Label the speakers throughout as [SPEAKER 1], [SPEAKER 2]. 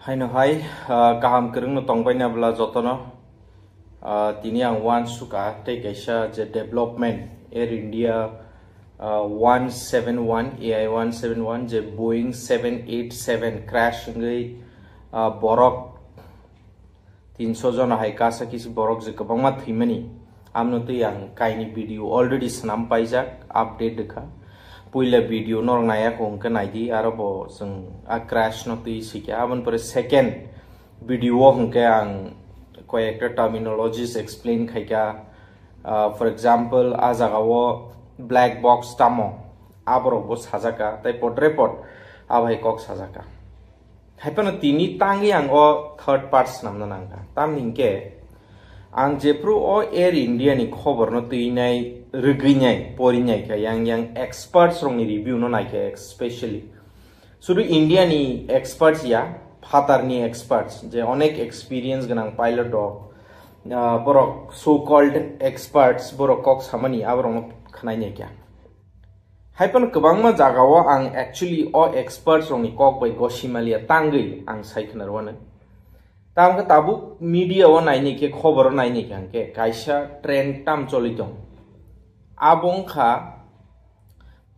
[SPEAKER 1] Hai no hai kaham kereng no tongpai na bela jotono tini ang one suka take asia je development Air India 171 AI 171 je Boeing 787 crash ngai borok 300 jona hai kasa kisi borok je kabangma thimani amno te yang kaini video already snam paijak update dekha puila video nor naya ko ke naidi arobo sing a crash no ti sikya abon pore second video hongke ang koyekta terminologies explain khaika for example azagawo black box tamo abro bo sajaka tai pod report abai kok sajaka haipano tini tangi ang o third parts namna nangka tam ningke ang jepro o Air India ni khobor no tuinai ruginyai porinyai ka yang experts rong ni review no nai ka especially sudu India ni experts ya phatar ni experts je onek experience ganang pilot do borok so called experts borok kok samani abrong khnai nyai kya haipon kabangma jagao ang actually o experts rong ni kok bai gosimalia tangai ang saiknar wana tam ka tabuk media o naini ke khobor naini ke kaisa trend tam cholitong abong kha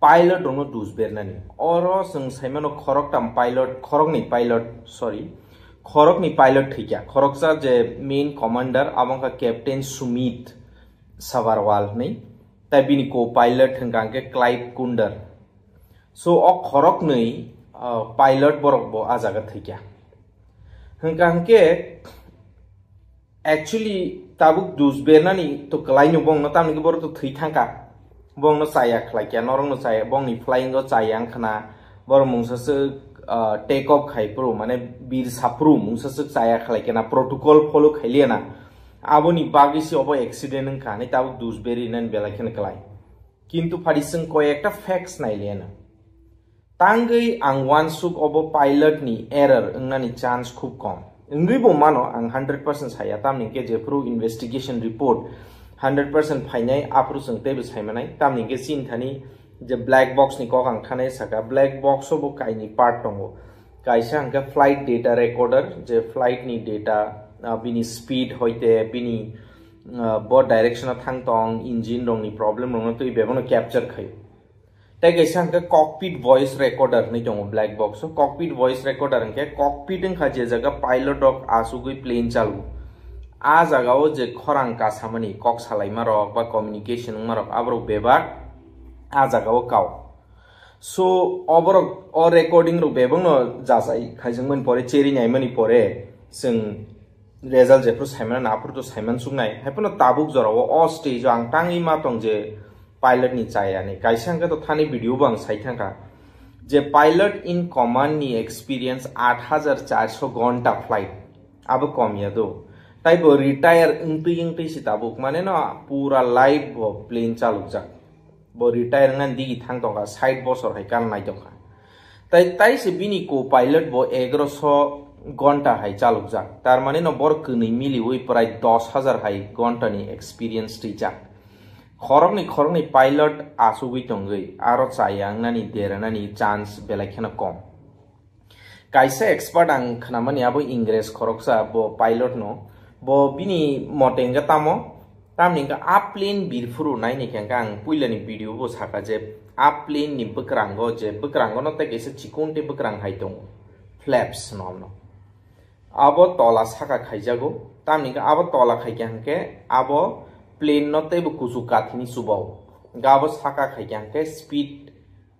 [SPEAKER 1] pilot rono dusbernani oro sing saimano khorok tam pilot khorok ni pilot thikya khorok sa je main commander abong kha captain Sumit Savarwal nei tabini ko pilot hangkang ke Clive Kunder so o khorok nei pilot borok bo ajaga thikya hangkang ke actually tabuk dusbernani to kalai no bong no tam ni bor to thui thangka bong no saya khlai kya norong no saya bong ni flying go sayang khana bor mungsa se take off khai pro mane bir sapru mungsa se saya khlai kya na protocol follow khaili na aboni bagi si obo accident ka ni tabuk dusberi nan bela khen kalai kintu pharising ko ekta facts naile na tangai ang wansuk obo pilot ni error ngani chance khub kom ngri bo mano ang 100% saya tam ni ke jepru investigation report 100% phainai apru sing tebe saimanai tam ni ke sin thani je black box ni ko ang thane saka black box obo kaini part tongo kaisa ang flight data recorder je flight ni data bini speed hoite bini bo direction thang tong engine rong ni problem rong to ibebono capture khai tai kaisa ang cockpit voice recorder ni tongo black box so cockpit voice recorder ang ke cockpit ang kha je jaga pilot ok asugui plane chalu a jaga o je khorang ka samani kok salai marok ba communication marok abro bebak a jaga o kaw so oborok o recording ro bebong no jasai khaijingman pore cheri naimani pore sing result je pro simon na pro to simon sungnai hapono tabuk joro o stage ang tangi ma tong je pilot ni chaya ni kaisang ka to thani video bang sai thangka je pilot in command ni experience 8400 घंटा flight अब कम या दो type retire इंटी सिताबुक माने ना पूरा live वो plane चालू जा वो रिटायर नन दी थांग तो का साइड बॉसर है कान नाइ तो का ताई से बिनी को पायलट वो 1100 घंटा है चालू जा तार माने ना बोर कनी मिली वही प्राय 10,000 है घंटा नि एक्सपीरियंस टीचा खरंगनि पायलट आसुगै तंगै आरो चायांग नानि देरनानि चांस बेलाखेना कम काइसा एक्सपर्ट आं खनामानि आबो इंग्रेज खरकसा बो पायलट नो बो बिनि मटेंगा तामो तामनिंगा आ प्लेन बिरफुरु नाइनि केंगा आं पुइलानि भिडियो बो साका जे आ प्लेन नि बक्रांगो जे बक्रांगो न तकेसे चिकुनटे बक्रांग हाइ दङ फ्लैप्स नमनो आबो तला साका खाइजागो तामनिंगा आबो तला खाइकेंके आबो प्लेन न तेबो कुसु काथिनि सुबाव गाबो साका खाइकेंके स्पीड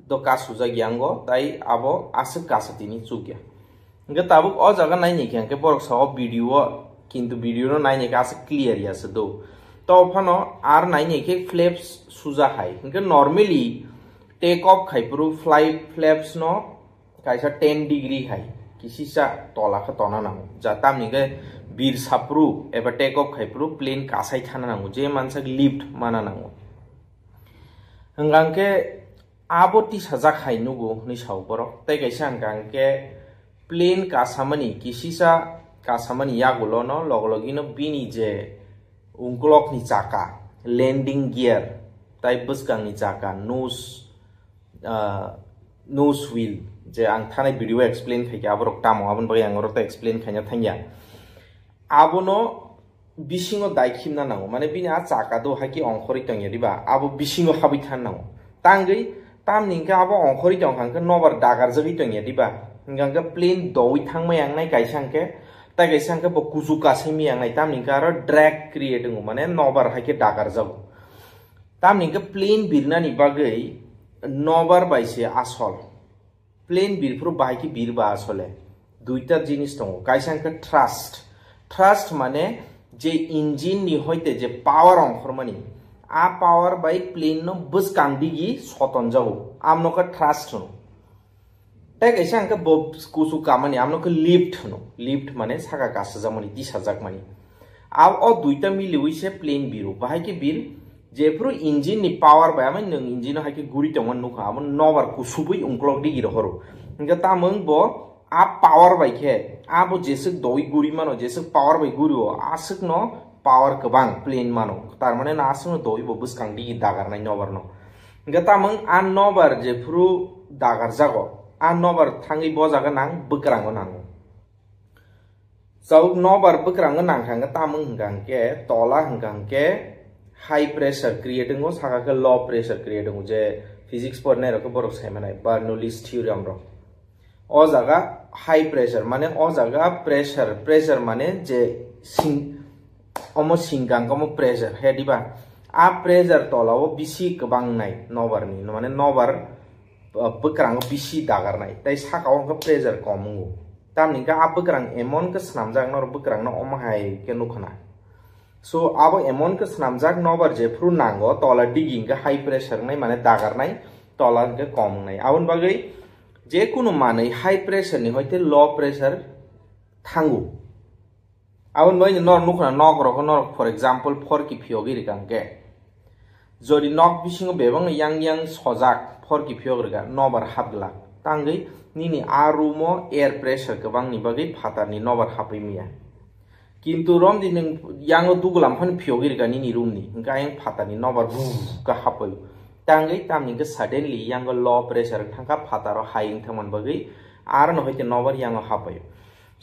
[SPEAKER 1] दो कासुजा ग्यांगो ताई आबो आसे कासतिनि चुग्या nga tabuk o jaga naini kyang ke borok sa video kintu video no naini ka ase clear ya se do to phano ar naini ke flaps suja hai nga normally take off khai pru flight flaps no kaisa 10 degree hai kisi sa tola kha tona na ja tam ni ke bir sapru eba take off khai pru plane kasai thana na je mansa lift mana na ngang ke aboti saja khai nugo ni sau borok tai kaisa ngang ke plane का सामनी किसीसा का सामनी यागुलो no logino bini je ungklok ni chaka landing gear tai buskang ni chaka nose wheel जे आं थानाय video explain खायके आबरक तामो आबन बागै आं रत explain खायना थांया आबनो बिसिङो दायखिमना नांगौ माने बिनि आ चाका दो हाकि अंखरि तंया दिबा आबो बिसिङो हाबै थान नांगौ तांगै तामनिंका आबो अंखरि तंखांखो नबर दागार जगै तंया दिबा इंगांका प्लेन दoi थांमै आंनाय गायसांके ता गायसांके बो कुजु कासेमि आंनाय तामनिंका आरो ड्रैग क्रिएट दङ माने नबर हाकि दागार जागौ तामनिंका प्लेन बिरनानि बागै नबर बायसे आसल प्लेन बिरफ्रु बाहायकि बिरबा आसले दुइटा जिनिस दङ गायसांके ट्रास्ट माने जे इंजिन नि होइते जे पावर अंखरमानि आ पावर बाय प्लेन नो बस कांदिगी सतन जागौ आमनोका ट्रास्ट नो ता गायसांके बो कुसु कामानि आमनोका लिफ्ट माने सागा गास जामनि दिसा जागमानि आ ओ दुइटा मिलिउइसे प्लेन बिरु बाहायकि बिर जेफ्रु इंजिन नि पावर बाय आमन नों इंजिन हाकि गुरि तंगन नुखा आमन नबर कुसुबै उंक्लक दिगिर हरो इंगा तामों बो आ पावर बायखे आबो जेसक दoi गुरि मानो जेसक पावर बाय गुरिओ आसक नो पावर गोबां प्लेन मानो तारमाने ना आसक नो दoi बो बसकां दिगि दागारनाय नबर नो इंगा तामों आ नबर जेफ्रु दागार जागो आ नबर थाङै बो जागा नां बक्रांगो नांगो जाउ नबर बक्रांगो नांखांगा तामों हंगांके तला हंगांके हाई प्रेशर क्रिएट दङो सागाके लो प्रेशर क्रिएट दङो जे फिजिक्स पढ़नाय रको बरक सायमानाय बर्नौलीज थ्योरम रो ओ जागा हाई प्रेशर माने ओ जागा प्रेशर माने जे सिं ओमो सिंगांगमो प्रेशर हे दिबा आ प्रेशर तलाव बिसि गोबांनाय नबरनि माने नबर बक्रांग बिसि दागारनाय ताइ साकाव प्रेशर कमंगो तामनिका आ बक्रांग एमन के स्नामजाग नर बक्रांग न ओमहाय के नुखना सो आबो एमन के स्नामजाग नबर जेफ्रु नांगो तला डिगिंग हाई प्रेशर नाय माने दागारनाय तला के कमंनाय आउन बागै जे कुनु मानै हाई प्रेशर नि होइते लो प्रेशर थांगु आउन बाय नर नुखना नक रको नर फॉर एग्जांपल फॉर कि फियोगि रिगांके जदि नक बिसिङो बेबंग yang सजाक फॉर कि फियोगरिगा नबर हाबला तांगै निनि आरुमो एयर प्रेशर गोबां नि बागै फातारनि नबर हाबैमिया किन्तु रम दिन यांगो दुगलाम फन फियोगिरिगा निनि रूमनि गायं फातारनि नबर बु का हाबै तांगै तामनिगे सडनली यांगो लो प्रेशर थांका फातारो हाइं थामन बागै आर न होइते नबर यांगो हाबै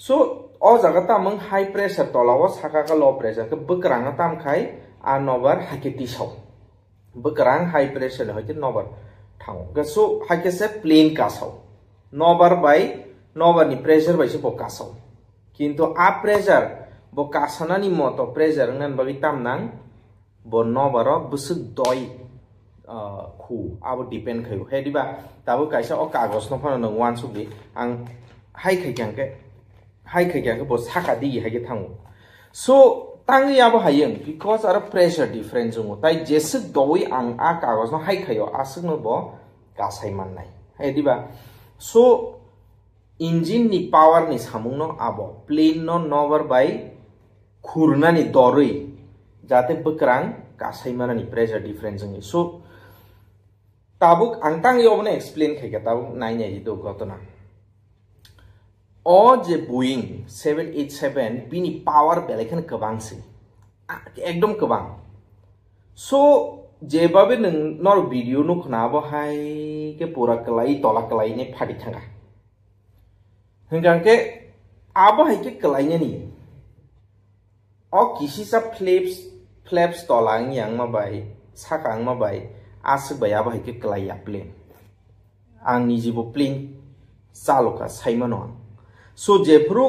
[SPEAKER 1] सो ओ जागा तामं हाई प्रेशर तलाव साका लो प्रेशर के बक्रांग तामखाय आ नबर हाकेति साव बक्रांग हाई प्रेशर होइते नबर थांगो गसो हाकेसे प्लेन कासाव नबर बाय नबर नि प्रेशर बायसे बो कासाव किन्तु आ प्रेशर बो कासानानि मतो प्रेशर नन बागै तामनां बो नबर बसुक दoi खु आबो डिपेंड खायो हे दिबा ताबो कायसा ओ कागज न फन नंग वान सुबि आं हाई खायखांके बो साका दिगि हागे थांगो सो तांगै आबो हायं बिकॉज आरो प्रेशर डिफरेंस जंगो ताइ जेसे दoi आं आ कागज न हाई खायो आसक न बो गासाय माननाय हे दिबा सो इंजिन नि पावर नि सामुंग न आबो प्लेन न नवर बाय खुरनानि दरै जाते बक्रां गासाय मानानि प्रेशर डिफरेंस जंगि सो ताबुक आं तांगै ओबने एक्सप्लेन खायगा ताबुक नायनाय जिदो घटना ओ जे बोइंग 787 बिनि पावर बेलेखन गोबांसै एकदम गोबां सो जेबाबे नों नर भिडिअ नुखनाबो हाय के पूरा कलाई तला कलाई ने फाटि थांगा हंगांके आबो हाय के कलाइने नि ओ किसिसा फ्लैप्स तलांग yang माबाय साकांग माबाय आसक बाय आबो हाय के कलाइया प्लेन आंनि जिबो प्लेन चालका साइमनो सो जेफ्रु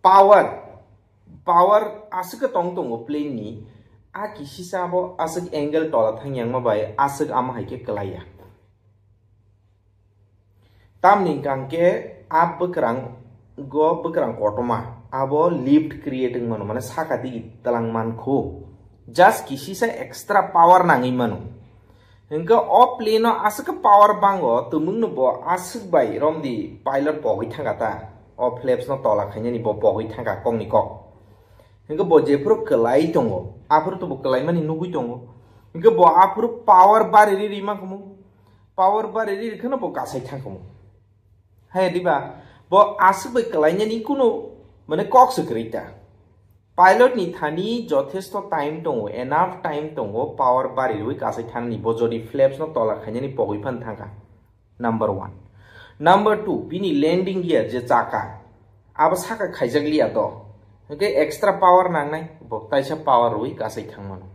[SPEAKER 1] पावर आसक तंग तंगो प्लेन नि आ किसिसाबो आसक एंगल तला थांग yang माबाय आसक आमा हाय के कलाइया तामनि गांके आप बक्रांग कोटमा आबो लिफ्ट क्रिएटिंग मनो माने साका दिगि तलांग मानखो जस्ट किसिसा एक्स्ट्रा पावर नाङै मनो हंका ओ प्लेन आसक पावर बांगो तुमुंग बो आसक बाय रमदि पायलट बगै थांगाता ओ फ्लैप्स न तला खायनि बो बगै थांगा कंनि कक हंका बो जेफ्रो कलाई दंगो आफोर तो बो कलाई मानि नुगै दंगो हंका बो आफोर पावर बारेरि रिमा खमु पावर बारेरि रिखनो बो गासाय थांखमु हाय दिबा बो आसक बाय कलाइनि कुनो माने कक सकरिता पायलट नि थानी जथेष्ट टाइम दंगो एनाफ टाइम दंगो पावर बारेरि गासाय थांनि बो जदि फ्लैप्स न तला खायनि बगै फान थांगा number 1 Number 2 bini landing gear je chaka abo saka khaijaglia to okay extra power nangnai bo taisa power rui kasai thangmano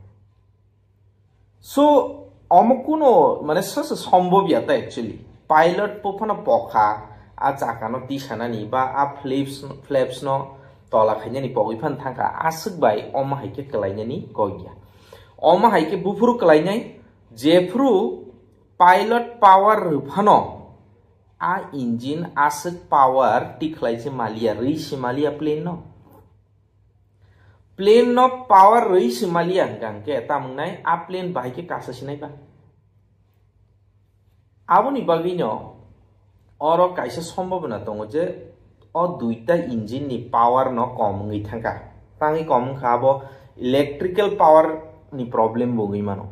[SPEAKER 1] so omokuno mane sasa সম্ভব yata actually pilot pofana pokha a chaka no tisanani ba a flaps no tola khainani pogifan thangka asuk bai oma haike kalainani kogia oma haike bufuru kalainai jefru pilot power rufano a engine asuk power tikhlaise malia reisi malia plane no power reisi malia gangke tamungnai a plane bahike kasasinai ba aboni bagino oro kaisa সম্ভাবনা dong je o duita engine ni power no komngi thangka tangi komngkha bo electrical power ni problem bogui mano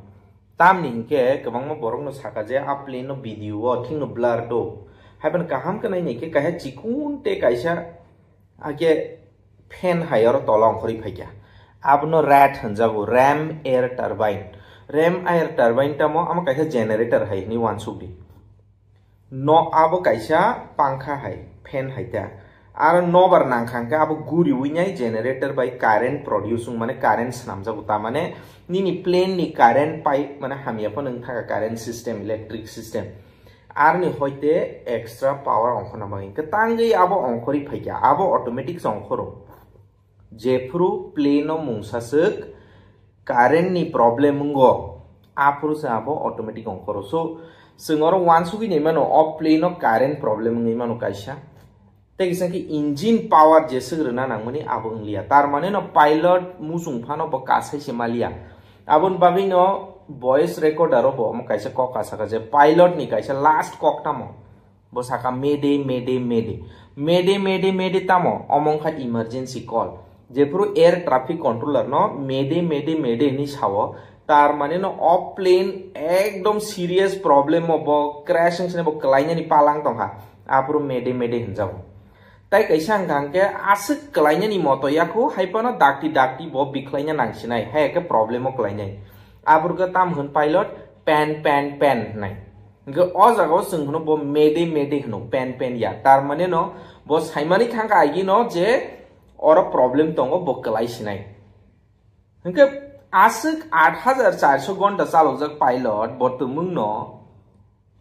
[SPEAKER 1] tamni ke kabangma borok no saka je a plane no video o thing no blur do haban kaham kanai ni ke kaha chikun te kaisa age fan hayar tolong khori phaikya abno rat hanjabu ram air turbine tamo ama kaisa generator hai ni wansubdi no abo kaisa pangkha hai fan haita ar no bar nangkhangka abo guri winyai generator by current producing mane current snamjabu ta mane nini plane ni current pipe mane hamia pon thaka current system electric system ar ni hoite extra power onkhona bangin ke tangi abo onkhori phaikya abo automatic onkhoro jefru plane no mungsasuk current ni problem ngo apru sa abo automatic onkhoro so singoro wansugi ni mano of plane no current problem ngi mano kaisa tegisang ki engine power jesugrena nangmani abo nglia tar mane no pilot musung phano bo kasai semalia abon bagi no voice recorder bo mo kaisa kok kasaka je pilot ni kaisa last kok tamo bo saka mede tamo omongkha emergency call jepuru air traffic controller no mede ni sawo tar mane no of plane ekdom serious problem bo crashing sine bo klaina ni palang tongha apru mede hinjabo tai kaisa gangke asuk klaina ni moto yaku haipano dakti bo biklaina nangsinai he ke problem o klaina apru ka tam hun pilot pan nai ge o jago sungno bo mede hno pan ya tar mane no bo saimani thangka agi no je oro problem tongo bo klai sinai hengke asuk 8400 gonta chalojak pilot bo tumung no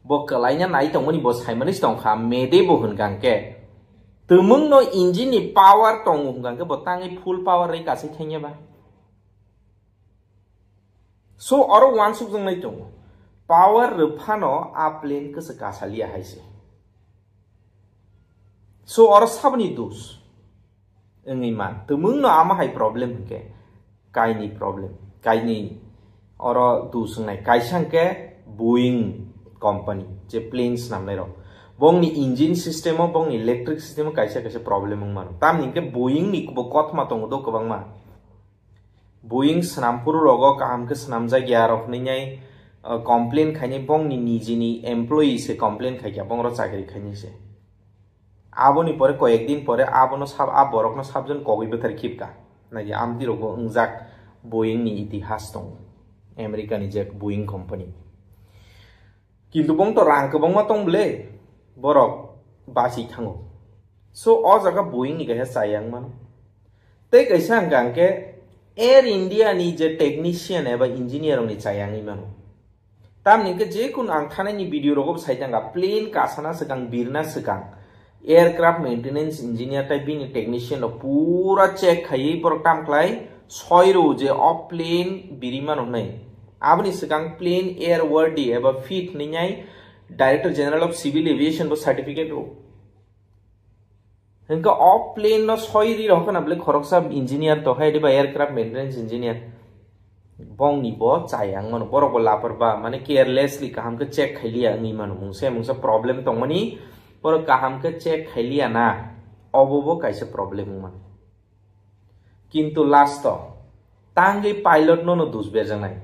[SPEAKER 1] bo klaina nai tongmani bo saimani tongkha mede bo hun gangke tumung no engine ni power tong hungangke botangi full power rei kasi thengye ba so oro wansuk jong nai tong power rphano a plane ke se kasalia haise so oro sabni dus engi man tumung no ama hai problem ke kaini problem kaini oro dus nai kaisang ke Boeing company je planes namnai ro bong ni engine system o bong electric system kaisa problem mano tam ni ke Boeing ni bo kothma tong do kabang ma Boeing snampur rogo kaham ke snam jagya rok ni nyai complain khani bong ni nijini employee se complain khaikya bong ro chakri khani se aboni pore koyekdin pore abono sab aborok no sabjon kogoi betar khipka nai amdi rogo ungjak Boeing ni itihas tong America ni je Boeing company kintu bong to rang ke bong ma tong ble borok basi thango so o jaga Boeing ni kaisa sayang man te kaisa gangke Air India ni je technician eba engineer ni sayang imano tam ni ke je kun ang thane ni video rogo saitanga plane kasana sekang birna sekang aircraft maintenance engineer type ni technician no pura check khai program klai soiro je of plane birimano nai abni sekang plane airworthy eba fit ni nyai Director General of Civil Aviation bo certificate ro henka of plane no soiri ro kana ble khoroksa engineer to hai ba aircraft maintenance engineer bong ni bo chayang man borok bo laparba mane carelessly kaham ke check khailia ngi man mungsa problem tong mani por kaham ke check khailia na obo kaisa problem man kintu last to tangi pilot no dusber jangnai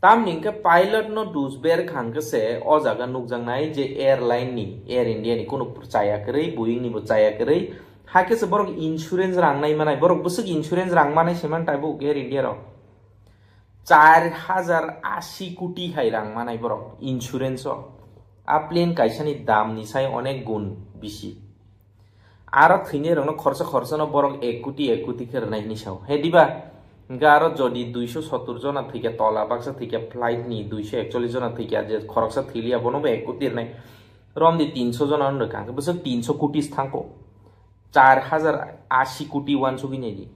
[SPEAKER 1] tam ningke pilot no dusber khangke se o jaga nukjangnai je airline ni Air India ni kono percaya kerei Boeing ni percaya kerei hake se borok insurance rangnai manai borok busuk insurance rang manai seman taibu Air India ro 4080 কোটি hai rang manai borok insurance o आ plane काइसानि दाम निसाय अनेक गुण बिसि आरो थैने रंनो खर्च न बरक 1 कोटी करनाय निसाव हेदिबा गारो जदि 270 जना थैके तला बाक्सा थैके फ्लाइट नि 241 जना थैके जे खरकसा थैलिया बनबो 1 कोटी रनाय रम दि 300 जना न कांके बस 300 कोटी थांको 4080 कोटी 100 गिने दि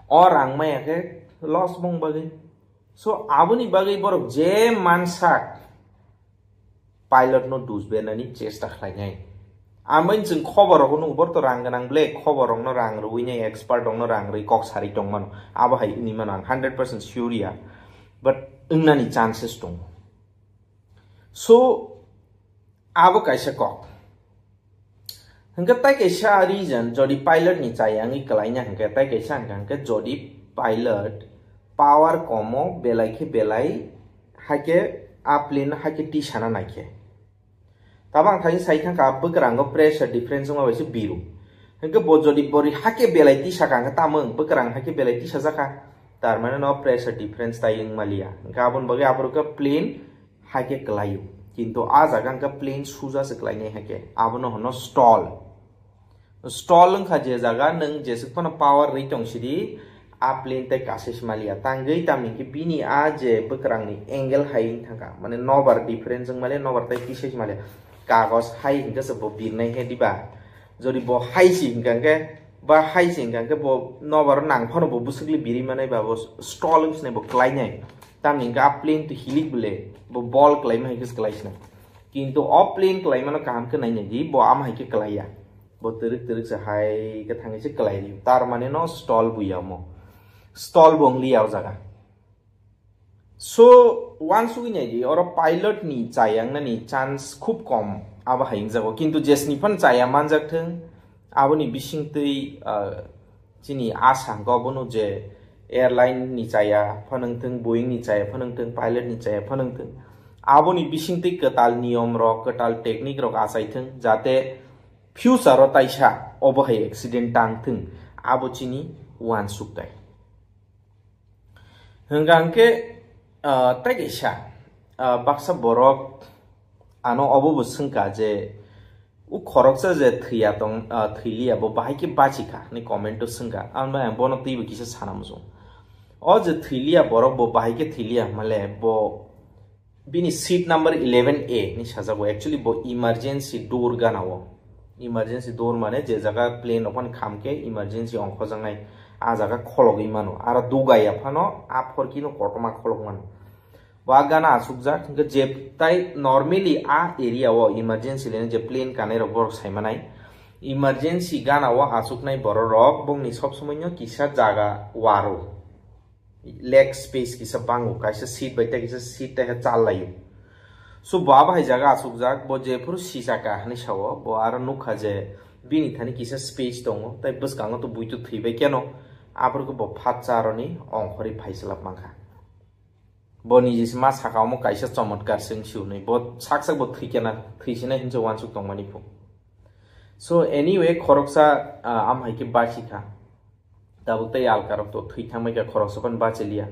[SPEAKER 1] और आं मायाके लॉस बंग बगे सो आबुनि बगे बरक जे मानसा पाइलट नो दुसबेनानि चेष्टा खालायनाय आमोन जों खबर हनो बरत रां गोनां ब्ले खबर हनो रां रुइने एक्सपर्ट हनो रां रै कक सारि दंमोन आबो हाय नि मान 100% श्योरिया बट इंनानि चांसेस दं सो आबो काइसा कक हंगे ताइ कैसा रीजन जदि पाइलट नि चायांगी कलाइना हंगे ताइ कैसा हंगे जदि पाइलट पावर कमो बेलाइके बेलाइ हाके आ प्लेन हाके टिसाना नाइके ताबां थाइ साइखां का बकरांगो प्रेशर डिफरेंस मा वैसे बिरु हंगे बजदि बरि हाके बेलाइ टिसा कांगे तामों बकरां हाके बेलाइ टिसा जाका तार माने न प्रेशर डिफरेंस ताइं मालिया गाबन बगे आबरका प्लेन हाके कलायु किंतु आ जागां का प्लेन सुजा से कलाइने हाके आबनो हनो स्टॉल खा जे जागा नों जेसुखन पावर रेटों सिदी आ प्लेन ते कासेस मालिया तांगै तामनि के बिनि आ जे बकरांनि एंगल हाइ थांगा माने नोवर डिफरेंस जों माले नोवर ताइ टिसेस माले कागज हाइ हिंगा सब बिरनाय हे दिबा जदि बो हाइ सिंगांगे बा हाइ सिंगांगे बो नोवर नांफानो बो बुसुगलि बिरि माने बाबो स्टॉल ने बो क्लाइनाय तामनि का प्लेन तो हिलिक बले बो बॉल क्लाइम हाइकस क्लाइसना किंतु अ प्लेन क्लाइमानो काम के नाइने दि बो आम हाइके क्लाइया बो तिरिक से हाइ के थांगे से क्लाइरि तार माने न स्टॉल बुयामो स्टॉल बोंगलियाव जागा सो वन सुगिने दि और पाइलट नि चायांगनानि चांस खूब कम आबो हाइं जागो किंतु जेसनि फन चाया मानजाथों आबोनि बिसिंतै चिनि आशा गबनो जे एयरलाइन नि चाया फनंथों बोइंग नि चाया फनंथों पाइलट नि चाया फनंथों आबोनि बिसिंतै कताल नियम रो कताल टेक्निक रो आसाइथों जाते फ्यूचर रो ताइसा अबहाय एक्सीडेंट टांगथों आबो चिनि वन सुक्ताय हंगांके ताइसा बाक्सा बरक आनो अबो बसंका जे उ खरकसा जे थैया दं थैलिया बो बाहायके बाचिका नि कमेन्ट संगा आं बा बनो तैबो किसे सानामजो अ जे थैलिया बरक बो बाहायके थैलिया माले बो बिनि सीट नंबर 11A नि साजागो एक्चुअली बो इमरजेंसी डोर गानावो इमरजेंसी डोर माने जे जगह प्लेन अपन खामके इमरजेंसी अंख जंगनाय आ जगह खलगै मानो आरो दुगाया फानो आ फरकिनो कटमा खलग मानो वा गाना आसुकजा के जे ताइ नॉर्मली आ एरिया वो इमरजेंसी लेने जे प्लेन काने रो बर साइमानाय इमरजेंसी गाना वो आसुकनाय बर रक बंगनि सब समयनो किसा जागा वारो लेग स्पेस किसा बांगो काइसा सीट बाइता किसा सीट ते चाल लायो सो बाबा हाय जागा आसुकजा बो जेफोर सिसा का हनि सावो बो आरो नुखा जे बिनि थानि किसा स्पेस दङ ताइ बसकांगो तो बुइतु थैबाय केनो आफोरखौ बो फाचारनि अंखरि फाइसलाप मांखा बनि जिस मा साकामो काइसा चमत्कार सिंसिउ नै बो साकसाक बो थैकेना थैसिना हिंजो वानसुक दंमानि फु सो एनीवे खरकसा आम हाइके बाचिका दाबो तै आलकारक तो थैथामै का खरकसपन बाचेलिया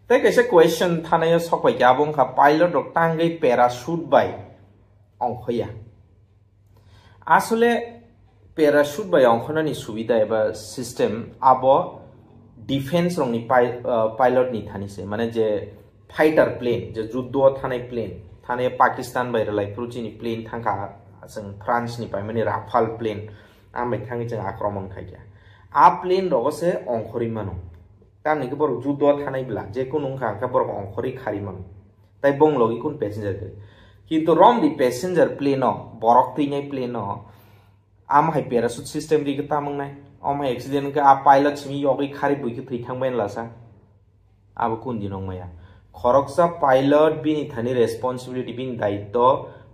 [SPEAKER 1] तै कैसे क्वेश्चन थानाय सकबाय गाबों का पाइलट रक टांगै पैराशूट बाय अंखया आसले पैराशूट बाय अंखनानि सुबिदा एबा सिस्टेम आबो डिफेंस रंनि पाइलट नि थानिसे माने जे फाइटर प्लेन जे जुद्ध थानाय प्लेन थाने पाकिस्तान बाय रलाय प्रुचिनि प्लेन थांखा जों फ्रांस नि पाय माने राफाल प्लेन आमै थाङै जों आक्रमण खायया आ प्लेन रगसे अंखरि मानो तानि के बर जुद्ध थानाय ब्ला जे कुनु खांका बर अंखरि खारि मानो ताइ बंगलगि कुन पैसेंजर के किंतु रम दि पैसेंजर प्लेन बरक थैनाय प्लेन आम हाय पैराशूट सिस्टम रि गता मंगनाय आम एक्सीडेंट का आ पाइलट सिमी योगै खारि बुइके थैथांबायन लासा आबो कुन दिनं माया खरकसा पाइलट बिनि थानि रेस्पॉन्सिबिलिटी बिनि दायित्व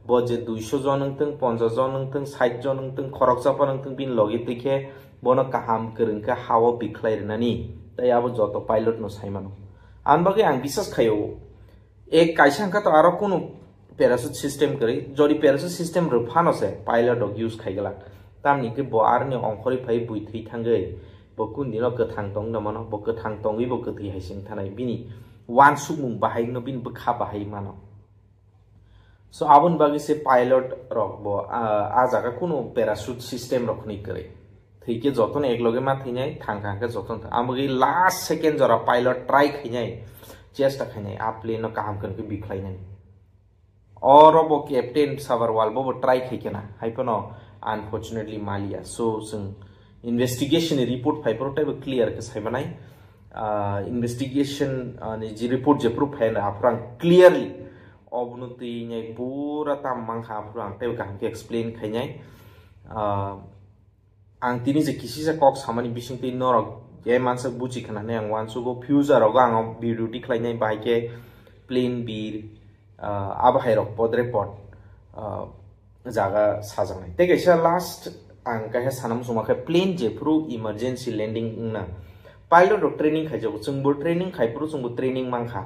[SPEAKER 1] बजे 200 जन नंतों 50 जन नंतों 60 जन नंतों खरकसा पनंतों बिन लगे तैखे बनो काहाम करंका हावो बिख्लायरनानि ताइ आबो जतो पाइलट नो साइमानो आन बगे आं बिश्वास खायो एक काइसांका तो आरो कुनु पैराशूट सिस्टम करी जदि पैराशूट सिस्टम रफानो से पाइलट ऑफ यूज खाइगला तामनि के बो आरनि अंखरि फाइ बुइ थै थांगै बो कुन दिनो गथां दं नमनो बो गथां दंगै बो गथै हाइसिं थानाय बिनि वान सुमुं बाहायनो बिन बखा बाहाय मानो So abun bagi se pilot rok bo ajaga kuno parachute system rok ni kare thike joton ekloge ma thinai thangka ke joton amagi last second jora pilot try khinai chesta khinai a plane no kaham kan ke bikhlainai or bo captain sabarwal bo try khikena haipono unfortunately malia so sing investigation report paper type clear ke saibanai investigation ni ji report je proof hai na aprang clearly obnuti nyai pura tam mangha aprang te ka ke explain khainai ang tini je kisi sa kok samani bising tin norok ye mansa buchi khana ne ang wan su go future ro gang video decline bai ke plane bir ab hai rok pod report jaga sajangnai te kaisa last ang ka he sanam suma ke plane je pro emergency landing na pilot ro training khai jabu chungbo training khai pro chungbo training mangkha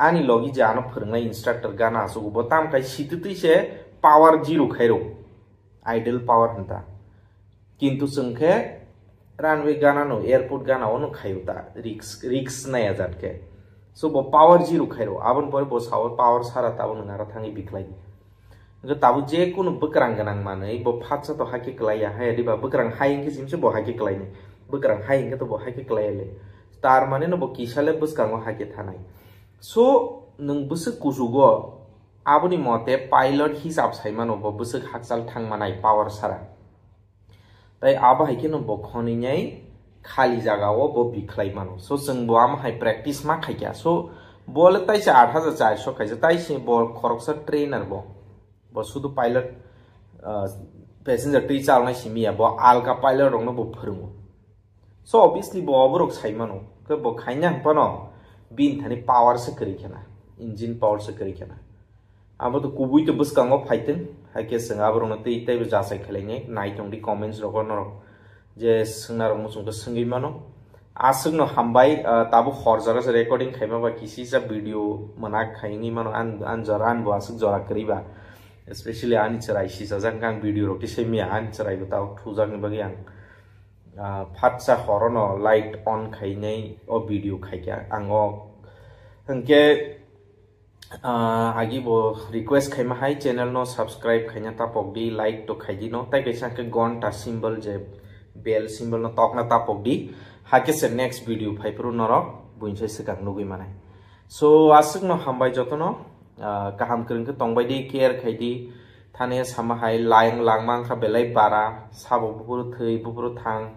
[SPEAKER 1] ani logi jano phirngai instructor gana su go tam kai situti se power zero khairo idle power hanta kintu sungkhe runway gana no airport gana ono khayuta risk na yazat ke so bo power zero khairo abon pore bo saw power sara tabon ngara thangi biklai ga tabu je kuno bekrang ganang manai bo phatsa to haki klaya hai diba bekrang haing ke simse bo haki klai ne bekrang haing ke to bo haki klai le tar mane no bo kisale buskango haki thanai so nung busuk kusugo aboni mote pilot hisab saimano bo busuk hakchal thang manai power sara tai aba haike no bo khoni nyai khali jaga o bo biklai mano so jeng bo am hai practice ma khaikya so bol tai se 8400 khaisa tai se bol khoroksa trainer bo sudu pilot passenger tui chalnai simi bo alka pilot rong no bo phurungu so obviously bo obrok saimano ke bo khaina pano bin thani power se kari khana engine power se kari khana abo to kubui to bus kango fighting haike singa bro no tei tei ja sai khlenge nai tong di comments ro no je singna ro musung to singi mano asung no hambai tabu khorjara se recording khaima ba kisi sa video mana khaingi mano an jaran bo asuk jara kariba especially ani charai si sa jang kang video ro ki semi an charai ba ta thujak ni bagi ang phatsa horono light on khainai o video khaikya ango hangke agi bo request khaima hai channel no subscribe khaina tapok di like to khaiji no tai kaisa ke gonta symbol je bell symbol no tokna tapok di hake se next video phaipru norok buinse sekang nugui manai so asuk no hambai jotono kaham kreng ke tongbai di care khaidi thane sama hai laing langmang kha belai bara sabo bupuru thei bupuru thang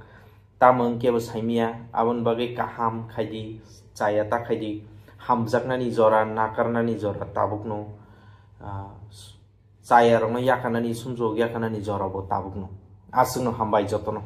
[SPEAKER 1] tamang ke saimia abon bagai kaham khaidi chaya ta khaidi hamjaknani jora nakarnani jora tabukno chaya rong yakanani sumjog yakanani jora bo tabukno asungno hambai jotono